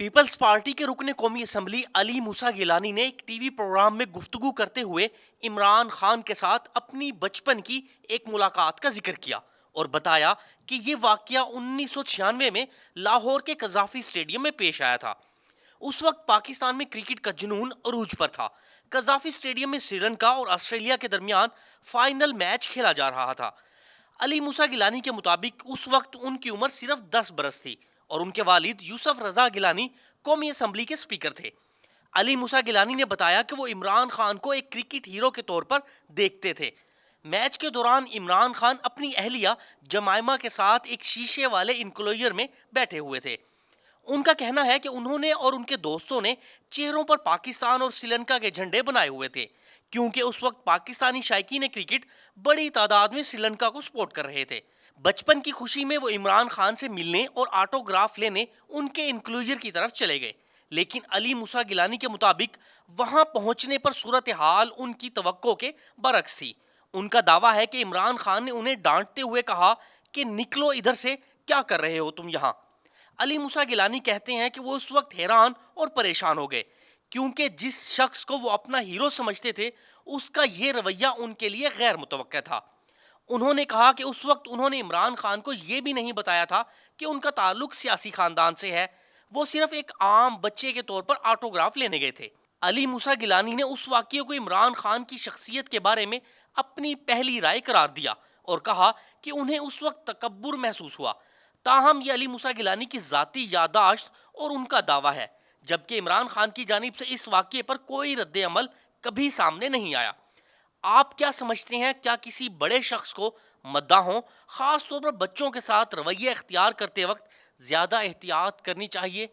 Peoples party के रुकने कौमी असम्बली अली मूसा गिलानी ने एक टीवी प्रोग्राम में गुफ्तगू करते हुए इमरान खान के साथ अपनी बचपन की एक मुलाकात का जिक्र किया और बताया कि ये वाकया 1996 में लाहौर के कजाफी स्टेडियम में पेश आया था। उस वक्त पाकिस्तान में क्रिकेट का जुनून अरूज पर था। कजाफी स्टेडियम में श्रीलंका और ऑस्ट्रेलिया के दरमियान फाइनल मैच खेला जा रहा था। अली मूसा गिलानी के मुताबिक उस वक्त उनकी उम्र सिर्फ 10 बरस थी और उनके वालिद यूसुफ रजा गिलानी कौमी असम्बली के स्पीकर थे। अली मूसा गिलानी ने बताया कि वो इमरान खान को एक क्रिकेट हीरो के तौर पर देखते थे। मैच के दौरान इमरान खान अपनी अहलिया जमाइमा के साथ एक शीशे वाले इंक्लोजर में बैठे हुए थे। उनका कहना है कि उन्होंने और उनके दोस्तों ने चेहरों पर पाकिस्तान और श्रीलंका के झंडे बनाए हुए थे, क्योंकि उस वक्त पाकिस्तानी शायकीन क्रिकेट बड़ी तादाद में श्रीलंका को सपोर्ट कर रहे थे। बचपन की खुशी में वो इमरान खान से मिलने और ऑटोग्राफ लेने उनके इंक्लोजर की तरफ चले गए, लेकिन अली मूसा गिलानी के मुताबिक वहां पहुंचने पर सूरत हाल उनकी तवक्को के बरक्स थी। उनका दावा है कि इमरान खान ने उन्हें डांटते हुए कहा कि निकलो इधर से, क्या कर रहे हो तुम यहाँ। अली मूसा गिलानी कहते हैं कि वो उस वक्त हैरान और परेशान हो गए, क्योंकि जिस शख्स को वो अपना हीरो समझते थे उसका ये रवैया उनके लिए गैर मुतवक्का था। उन्होंने कहा कि उस वक्त उन्होंने इमरान खान को यह भी नहीं बताया था कि उनका ताल्लुक सियासी खानदान से है, वो सिर्फ एक आम बच्चे के तौर पर ऑटोग्राफ लेने गए थे। अली मूसा गिलानी ने उस वाकये को इमरान खान की शख्सियत के बारे में अपनी पहली राय करार दिया और कहा कि उन्हें उस वक्त तकब्बुर महसूस हुआ। ताहम ये अली मूसा गिलानी की जाती यादाश्त और उनका दावा है, जबकि इमरान खान की जानिब से इस वाकये पर कोई रद्द अमल कभी सामने नहीं आया। आप क्या समझते हैं, क्या किसी बड़े शख्स को मद्दाहों, खास तौर पर बच्चों के साथ रवैया इख्तियार करते वक्त ज्यादा एहतियात करनी चाहिए?